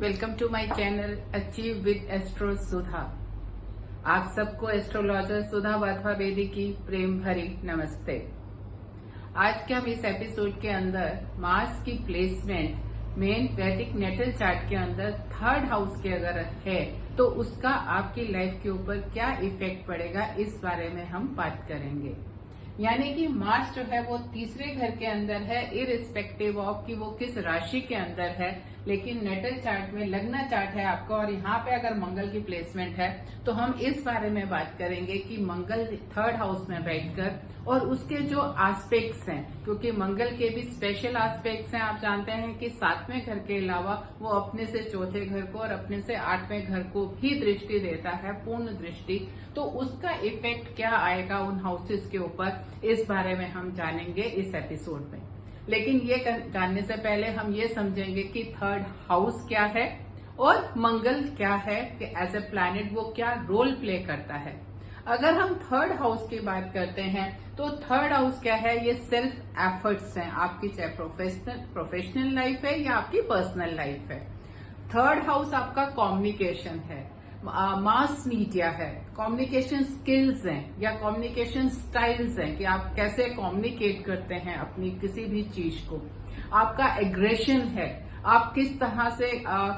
Welcome to my channel achieve with astro Sudha. आप सबको astrologer सुधा वाधवा बेदी की प्रेम भरी नमस्ते। आज के हम इस एपिसोड के अंदर मार्स की प्लेसमेंट मेन वैदिक नेटल चार्ट के अंदर थर्ड हाउस के अगर है तो उसका आपकी लाइफ के ऊपर क्या इफेक्ट पड़ेगा, इस बारे में हम बात करेंगे। यानी कि मार्स जो है वो तीसरे घर के अंदर है, इररिस्पेक्टिव ऑफ कि वो किस राशि के अंदर है, लेकिन नेटल चार्ट में लग्न चार्ट है आपका और यहाँ पे अगर मंगल की प्लेसमेंट है तो हम इस बारे में बात करेंगे कि मंगल थर्ड हाउस में बैठकर और उसके जो एस्पेक्ट्स हैं, क्योंकि मंगल के भी स्पेशल एस्पेक्ट्स हैं। आप जानते हैं कि 7वें घर के अलावा वो अपने से चौथे घर को और अपने से 8वें घर को भी दृष्टि देता है, पूर्ण दृष्टि। तो उसका इफेक्ट क्या आएगा उन हाउसेस के ऊपर, इस बारे में हम जानेंगे इस एपिसोड में। लेकिन ये जानने से पहले हम ये समझेंगे कि थर्ड हाउस क्या है और मंगल क्या है, कि एज ए प्लैनेट वो क्या रोल प्ले करता है। अगर हम थर्ड हाउस की बात करते हैं तो थर्ड हाउस क्या है, ये सेल्फ एफर्ट्स हैं आपकी, चाहे प्रोफेशनल लाइफ है या आपकी पर्सनल लाइफ है। थर्ड हाउस आपका कम्युनिकेशन है, मास मीडिया है, कम्युनिकेशन स्किल्स हैं या कम्युनिकेशन स्टाइल्स हैं कि आप कैसे कम्युनिकेट करते हैं अपनी किसी भी चीज को। आपका एग्रेशन है, आप किस तरह से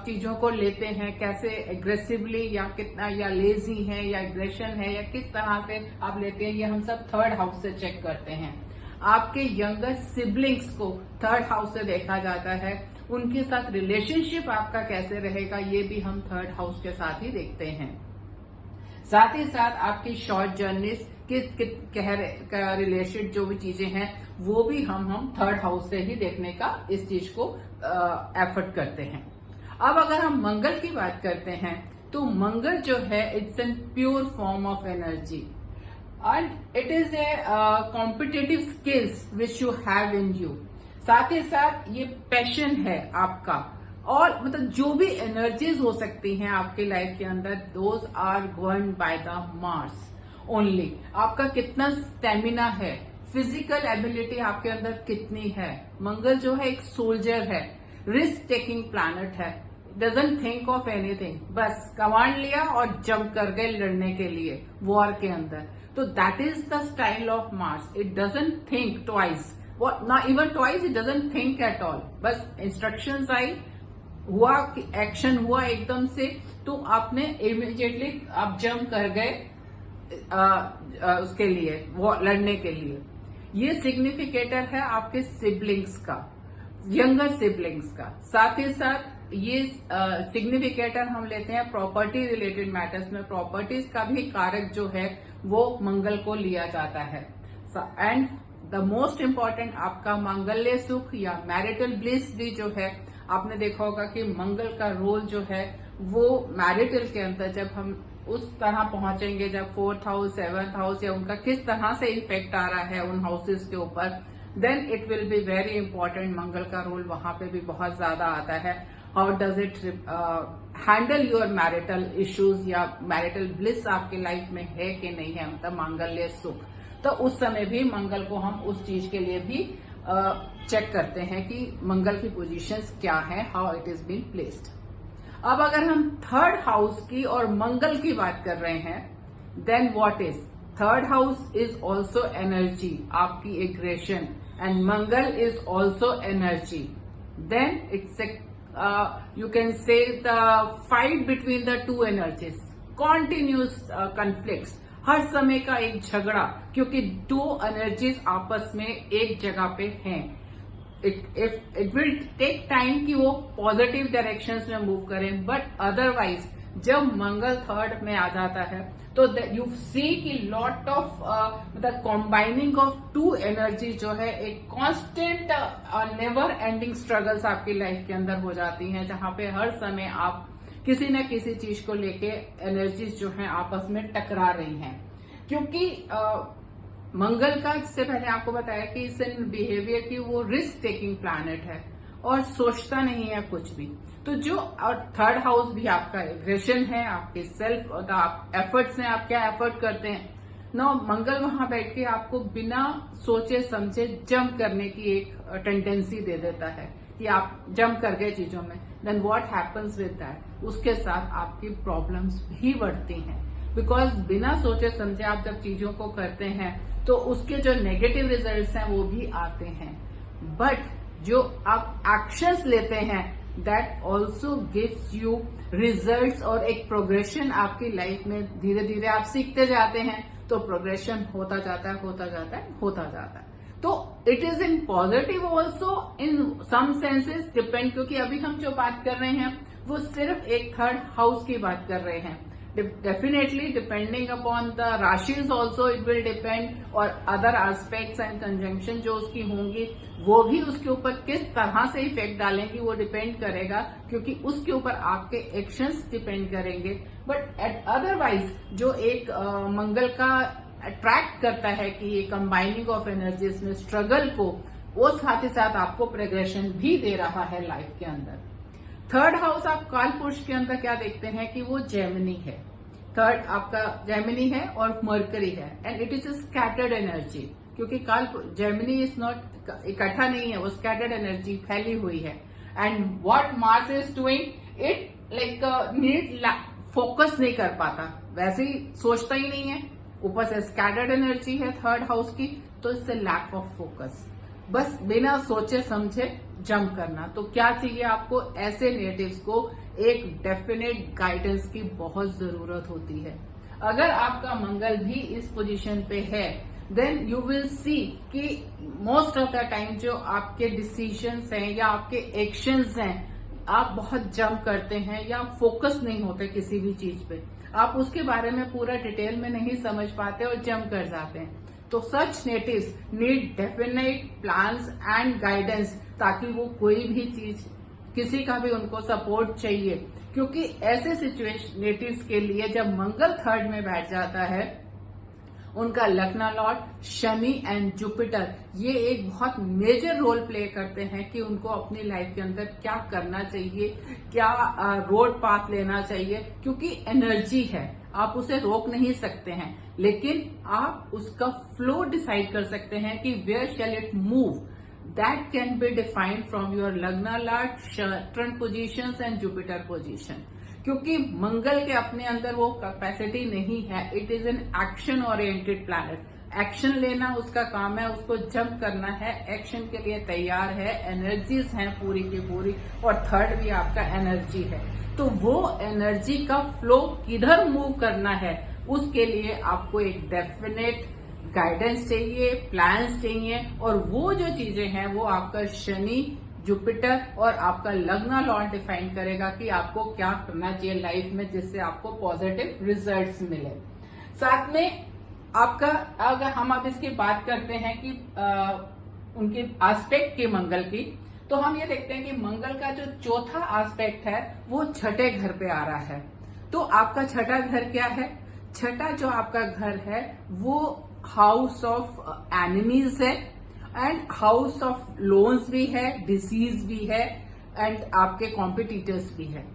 चीजों को लेते हैं, कैसे एग्रेसिवली या कितना, या लेजी है या एग्रेशन है या किस तरह से आप लेते हैं, ये हम सब थर्ड हाउस से चेक करते हैं। आपके यंगर सिबलिंग्स को थर्ड हाउस से देखा जाता है, उनके साथ रिलेशनशिप आपका कैसे रहेगा, ये भी हम थर्ड हाउस के साथ ही देखते हैं। साथ ही साथ आपकी शॉर्ट जर्नीज के रिलेटेड जो भी चीजें हैं वो भी हम थर्ड हाउस से ही देखने का इस चीज को एफर्ट करते हैं। अब अगर हम मंगल की बात करते हैं तो मंगल जो है it's an pure form of energy and it is a competitive skills which you have in you. साथ ही साथ ये पैशन है आपका, और मतलब जो भी एनर्जीज हो सकती हैं आपके लाइफ के अंदर, those are governed by the Mars only. आपका कितना स्टेमिना है, फिजिकल एबिलिटी आपके अंदर कितनी है। मंगल जो है एक सोल्जर है, रिस्क टेकिंग प्लैनेट है, डजंट थिंक ऑफ एनीथिंग, बस कमांड लिया और जंप कर गए लड़ने के लिए वॉर के अंदर। तो that is the style of Mars, it doesn't think twice, not even twice, it doesn't think at all. बस इंस्ट्रक्शंस आई, हुआ, एक्शन हुआ एकदम से, तो आपने इमीडिएटली आप जंप कर गए उसके लिए, वो लड़ने के लिए। ये सिग्निफिकेटर है आपके सिबलिंग्स का, यंगर सिबलिंग्स का। साथ ही साथ ये सिग्निफिकेटर हम लेते हैं प्रॉपर्टी रिलेटेड मैटर्स में, प्रॉपर्टीज का भी कारक जो है वो मंगल को लिया जाता है। एंड द मोस्ट इम्पॉर्टेंट आपका मांगल्य सुख या मैरिटल ब्लिस भी जो है, आपने देखा होगा कि मंगल का रोल जो है वो मैरिटल के अंदर, जब हम उस तरह पहुंचेंगे, जब 4th हाउस 7th हाउस या उनका किस तरह से इफेक्ट आ रहा है उन हाउसेस के ऊपर, then it will be very important. Mangal का रोल वहां पे भी बहुत ज्यादा आता है। How does it handle your marital issues या मैरिटल ब्लिस आपकी लाइफ में है कि नहीं है, मतलब मांगल्य सुख। तो उस समय भी मंगल को हम उस चीज के लिए भी चेक करते हैं कि मंगल की पोजीशंस क्या है, how it is been placed. अब अगर हम थर्ड हाउस की और मंगल की बात कर रहे हैं, then what is third house is also energy, आपकी aggression, and Mangal is also energy. Then it's you can say the fight between the two energies, continuous conflicts, हर समय का एक झगड़ा, क्योंकि दो एनर्जीज आपस में एक जगह पे हैं। इट विल टेक टाइम कि वो पॉजिटिव डायरेक्शंस में मूव करें, बट अदरवाइज जब मंगल थर्ड में आ जाता है तो यू सी कि लॉट ऑफ मतलब कॉम्बाइनिंग ऑफ टू एनर्जी जो है एक कांस्टेंट नेवर एंडिंग स्ट्रगल्स आपकी लाइफ के अंदर हो जाती हैं, जहां पे हर समय आप किसी न किसी चीज को लेके एनर्जीज जो हैं आपस में टकरा रही हैं। क्योंकि मंगल का, इससे पहले आपको बताया कि इस बिहेवियर की वो रिस्क टेकिंग प्लैनेट है और सोचता नहीं है कुछ भी। तो जो और थर्ड हाउस भी आपका एग्रेशन है, आपके सेल्फ और एफर्ट्स हैं, आप क्या एफर्ट करते हैं ना, मंगल वहां बैठ के आपको बिना सोचे समझे जंप करने की एक टेंडेंसी दे देता है कि आप जंप कर गए चीजों में, then what happens with that, उसके साथ आपकी प्रॉब्लम्स भी बढ़ती हैं। बिकॉज बिना सोचे समझे आप जब चीजों को करते हैं तो उसके जो नेगेटिव रिजल्ट्स हैं वो भी आते हैं, बट जो आप एक्शंस लेते हैं that also gives you results, और एक प्रोग्रेशन आपकी लाइफ में धीरे धीरे आप सीखते जाते हैं तो प्रोग्रेशन होता जाता है, होता जाता है, होता जाता है। तो it is in positive also in some senses depend, क्योंकि अभी हम जो बात कर रहे हैं वो सिर्फ एक थर्ड हाउस की बात कर रहे हैं। Definitely depending upon the rashis also it will depend, और other aspects and conjunction जो उसकी होंगी वो भी उसके ऊपर किस तरह से इफेक्ट डालेंगी वो डिपेंड करेगा, क्योंकि उसके ऊपर आपके एक्शंस डिपेंड करेंगे। बट अदरवाइज जो एक मंगल का अट्रैक्ट करता है कि ये कंबाइनिंग ऑफ एनर्जीज में स्ट्रगल को, वो साथ ही साथ आपको प्रोग्रेशन भी दे रहा है लाइफ के अंदर। थर्ड हाउस आप काल पुरुष के अंदर क्या देखते हैं कि वो जेमिनी है। थर्ड आपका जेमिनी है और मरकरी है, and it is a scattered energy, क्योंकि काल जेमिनी इज नॉट इकट्ठा नहीं है, वो स्कैटर्ड एनर्जी फैली हुई है। And what Mars is doing it like need focus नहीं कर पाता, वैसे ही सोचता ही नहीं है, ऊपर से स्कैटर्ड एनर्जी है थर्ड हाउस की, तो इससे लैक ऑफ फोकस, बस बिना सोचे समझे जंप करना। तो क्या चाहिए आपको, ऐसे नेटिव्स को एक डेफिनेट गाइडेंस की बहुत जरूरत होती है। अगर आपका मंगल भी इस पोजीशन पे है देन यू विल सी कि मोस्ट ऑफ द टाइम जो आपके डिसीजंस हैं या आपके एक्शंस हैं, आप बहुत जंप करते हैं या फोकस नहीं होते किसी भी चीज पे, आप उसके बारे में पूरा डिटेल में नहीं समझ पाते और जंप कर जाते हैं। तो such natives need definite plans and guidance, ताकि वो कोई भी चीज, किसी का भी उनको सपोर्ट चाहिए, क्योंकि ऐसे सिचुएशन नेटिव्स के लिए जब मंगल थर्ड में बैठ जाता है, उनका लग्न लॉर्ड शनि एंड जुपिटर ये एक बहुत मेजर रोल प्ले करते हैं कि उनको अपनी लाइफ के अंदर क्या करना चाहिए, क्या रोड पाथ लेना चाहिए, क्योंकि एनर्जी है, आप उसे रोक नहीं सकते हैं, लेकिन आप उसका फ्लो डिसाइड कर सकते हैं कि where shall it move. That can be defined from your lagna lord, Saturn positions and Jupiter position, क्योंकि मंगल के अपने अंदर वो कैपेसिटी नहीं है। It is an action oriented planet, action लेना उसका काम है, उसको जंप करना है, एक्शन के लिए तैयार है, एनर्जीज हैं पूरी की पूरी, और थर्ड भी आपका एनर्जी है। तो वो एनर्जी का फ्लो किधर मूव करना है, उसके लिए आपको एक डेफिनेट गाइडेंस चाहिए, प्लान्स चाहिए, और वो जो चीजें हैं वो आपका शनि, जुपिटर और आपका लग्न लॉर्ड डिफाइन करेगा कि आपको क्या करना चाहिए लाइफ में, जिससे आपको पॉजिटिव रिजल्ट्स मिले। साथ में आपका, अगर हम अब इसकी बात करते हैं कि उनके एस्पेक्ट की मंगल की, तो हम ये देखते हैं कि मंगल का जो चौथा एस्पेक्ट है वो छठे घर पे आ रहा है। तो आपका छठा घर क्या है? छठा जो आपका घर है वो हाउस ऑफ एनिमीज है, एंड हाउस ऑफ लोन्स भी है, डिसीज भी है, एंड आपके कॉम्पिटिटर्स भी है।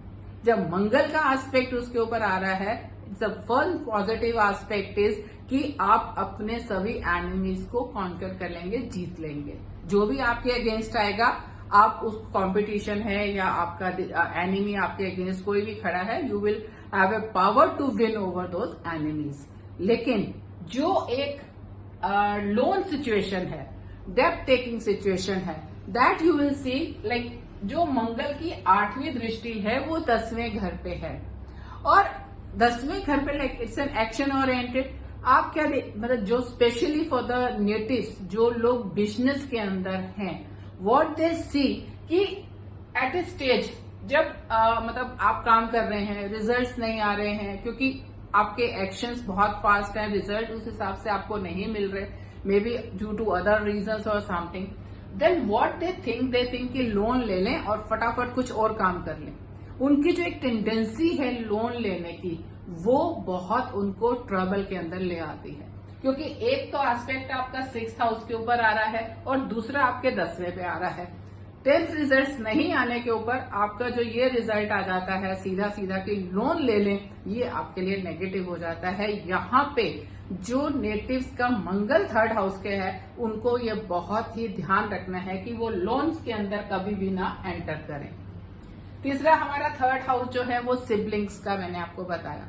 जब मंगल का एस्पेक्ट उसके ऊपर आ रहा है, the first positive aspect is कि आप अपने सभी एनिमीज को कॉन्कर कर लेंगे, जीत लेंगे। जो भी आपके अगेंस्ट आएगा, आप उस कंपटीशन है या आपका एनिमी आपके अगेंस्ट कोई भी खड़ा है, you will have a power to win over those enemies. लेकिन जो एक लोन सिचुएशन है, डेप्थ टेकिंग सिचुएशन है, that you will see like जो मंगल की 8वीं दृष्टि है वो 10वें घर पे है, और 10वें घर पे like it's an action oriented. आप क्या मतलब जो स्पेशली फॉर द नेटिव्स, जो लोग बिजनेस के अंदर हैं, व्हाट दे सी कि एट ए स्टेज जब मतलब आप काम कर रहे हैं, रिजल्ट्स नहीं आ रहे हैं, क्योंकि आपके एक्शंस बहुत फास्ट हैं, रिजल्ट उस हिसाब से आपको नहीं मिल रहे, maybe due to other reasons और something, then what they think कि लोन ले लें और फटाफट कुछ और काम कर लें। उनकी जो एक टेंडेंसी है लोन लेने की, वो बहुत उनको ट्रबल के अंदर ले आती है, क्योंकि एक तो एस्पेक्ट आपका 6th हाउस के ऊपर आ रहा है और दूसरा आपके 10वें पे आ रहा है। 10th रिजल्ट नहीं आने के ऊपर आपका जो ये रिजल्ट आ जाता है सीधा सीधा कि लोन ले लें, ये आपके लिए नेगेटिव हो जाता है। यहाँ पे जो नेटिव्स का मंगल 3rd हाउस के है उनको ये बहुत ही ध्यान रखना है कि वो लोन्स के अंदर कभी भी ना एंटर करें। तीसरा हमारा 3rd हाउस जो है वो सिबलिंग्स का मैंने आपको बताया।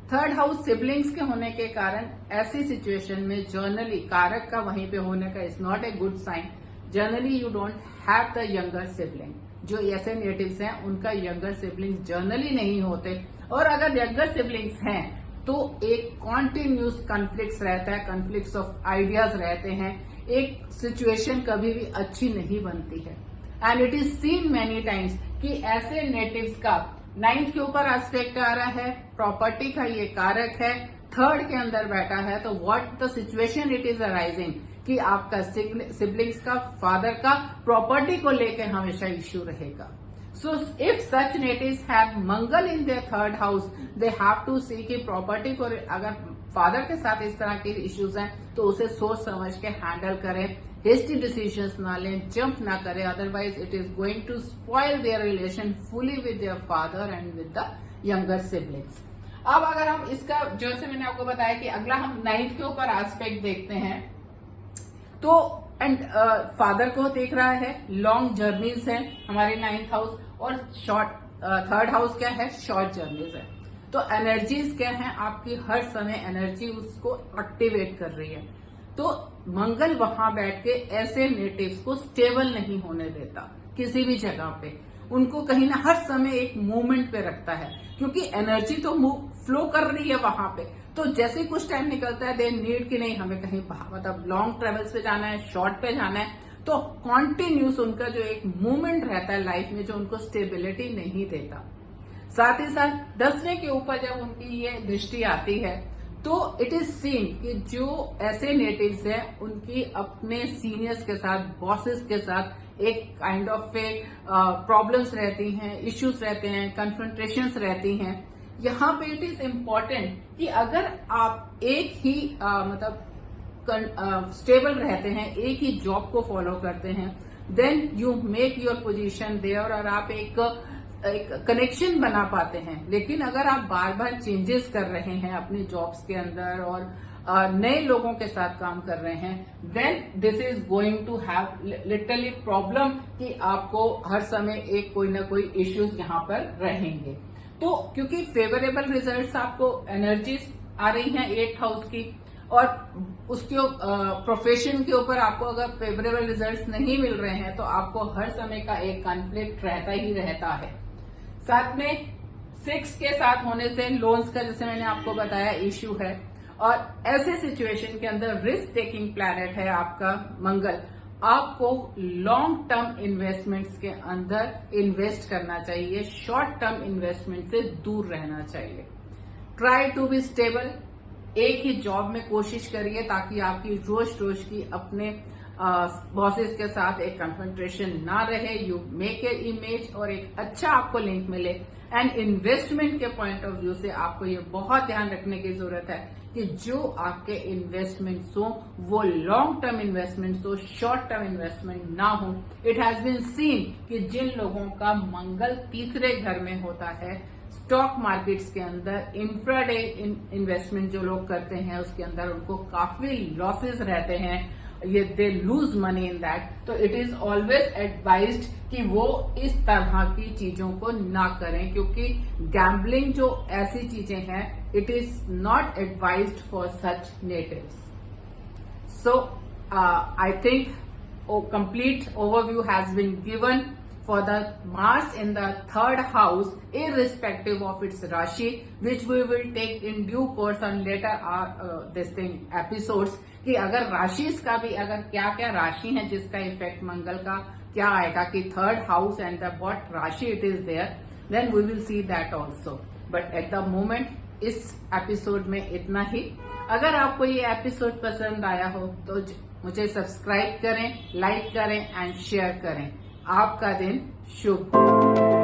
3rd हाउस सिबलिंग्स के होने के कारण ऐसी सिचुएशन में जर्नली कारक का वहीं पे होने का is not a good sign. Generally you don't have the younger sibling. जो ऐसे नेटिव्स हैं उनका यंगर सिबलिंग्स जर्नली नहीं होते, और अगर यंगर सिबलिंग्स हैं तो एक कॉन्टिन्यूस कॉन्फ्लिक्ट्स रहता है, कॉन्फ्लिक्ट्स ऑफ आइडियाज रहते हैं, एक सिचुएशन कभी भी अच्छी नहीं बनती है। And it is seen many times कि ऐसे नेटिव्स का 9th के ऊपर एस्पेक्ट आ रहा है, प्रॉपर्टी का ये कारक है, 3rd के अंदर बैठा है, तो what the situation it is arising कि आपका सिबलिंग्स का फादर का प्रॉपर्टी को लेकर हमेशा इश्यू रहेगा। So if such natives have Mangal in their 3rd house, they have to see कि प्रॉपर्टी को अगर फादर के साथ इस तरह के इश्यूज हैं तो उसे सोच समझ के हैंडल करें, हेस्टी डिसीजंस ना लें, जंप ना करें, otherwise it is going to spoil their relation fully with their father and with the younger siblings. अब अगर हम इसका जैसे मैंने आपको बताया कि अगला हम 9th के ऊपर एस्पेक्ट देखते हैं, तो एंड फादर को देख रहा है, लॉन्ग जर्नीज है हमारे 9th हाउस, और शॉर्ट 3rd हाउस क्या है, शॉर्ट जर्नीज है। तो एनर्जीज क्या है, आपकी हर समय एनर्जी उसको एक्टिवेट कर रही है। तो मंगल वहां बैठ के ऐसे नेटिव्स को स्टेबल नहीं होने देता किसी भी जगह पे, उनको कहीं ना हर समय एक मूवमेंट पे रखता है, क्योंकि एनर्जी तो फ्लो कर रही है वहां पे। तो जैसे कुछ टाइम निकलता है दे नीड कि नहीं हमें कहीं मतलब लॉन्ग ट्रेवल्स पे जाना है, शॉर्ट पे जाना है, तो कॉन्टिन्यूस उनका जो एक मूवमेंट रहता है लाइफ में जो उनको स्टेबिलिटी नहीं देता। साथ ही साथ 10वें के ऊपर जब उनकी ये दृष्टि आती है तो इट इज सीन कि जो ऐसे नेटिव्स हैं उनकी अपने सीनियर्स के साथ, बॉसेस के साथ एक काइंड ऑफ प्रॉब्लम्स रहती हैं, इश्यूज रहते हैं, कन्फ्रंटेशंस रहती हैं। यहाँ पे इट इज इम्पोर्टेंट कि अगर आप एक ही मतलब स्टेबल रहते हैं, एक ही जॉब को फॉलो करते हैं, then you make your position there और आप एक कनेक्शन बना पाते हैं। लेकिन अगर आप बार बार चेंजेस कर रहे हैं अपनी जॉब्स के अंदर और नए लोगों के साथ काम कर रहे हैं, then this is going to have literally problem कि आपको हर समय एक कोई ना कोई इश्यूज यहाँ पर रहेंगे। तो क्योंकि फेवरेबल रिजल्ट्स आपको एनर्जीज आ रही हैं 8th हाउस की, और उसके प्रोफेशन के ऊपर आपको अगर फेवरेबल रिजल्ट्स नहीं मिल रहे हैं तो आपको हर समय का एक कॉन्फ्लिक्ट रहता ही रहता है। साथ में 6 के साथ होने से लोन्स का जैसे मैंने आपको बताया इश्यू है, और ऐसे सिचुएशन के अंदर रिस्क टेकिंग प्लैनेट है आपका मंगल। आपको लॉन्ग टर्म इन्वेस्टमेंट्स के अंदर इन्वेस्ट करना चाहिए, शॉर्ट टर्म इन्वेस्टमेंट से दूर रहना चाहिए। ट्राई टू बी स्टेबल, एक ही जॉब में कोशिश करिए ताकि आपकी रोज रोज की अपने बॉसेस के साथ एक कन्फ्रंटेशन ना रहे, यू मेक ए इमेज और एक अच्छा आपको लिंक मिले। एंड इन्वेस्टमेंट के पॉइंट ऑफ व्यू से आपको ये बहुत ध्यान रखने की जरूरत है कि जो आपके इन्वेस्टमेंट्स हो वो लॉन्ग टर्म इंवेस्टमेंट्स हो, शॉर्ट टर्म इन्वेस्टमेंट ना हो। इट हैज बीन सीन कि जिन लोगों का मंगल 3रे घर में होता है, स्टॉक मार्केट्स के अंदर इंफ्राडे इन्वेस्टमेंट जो लोग करते हैं उसके अंदर उनको काफी लॉसेस रहते हैं, ये they lose money in that. तो इट इज ऑलवेज एडवाइज्ड कि वो इस तरह की चीजों को ना करें, क्योंकि गैम्बलिंग जो ऐसी चीजें हैं it is not advised for such natives. So I think complete overview has been given for the Mars in the 3rd house, irrespective of its Rashi, which we will take in due course on later episodes, कि अगर राशिस का भी अगर क्या क्या राशि है जिसका इफेक्ट मंगल का क्या आएगा, कि 3rd house and the what राशि it is there, then we will see that also. But at the moment इस एपिसोड में इतना ही। अगर आपको ये एपिसोड पसंद आया हो तो मुझे सब्सक्राइब करें, लाइक करें एंड शेयर करें। आपका दिन शुभ।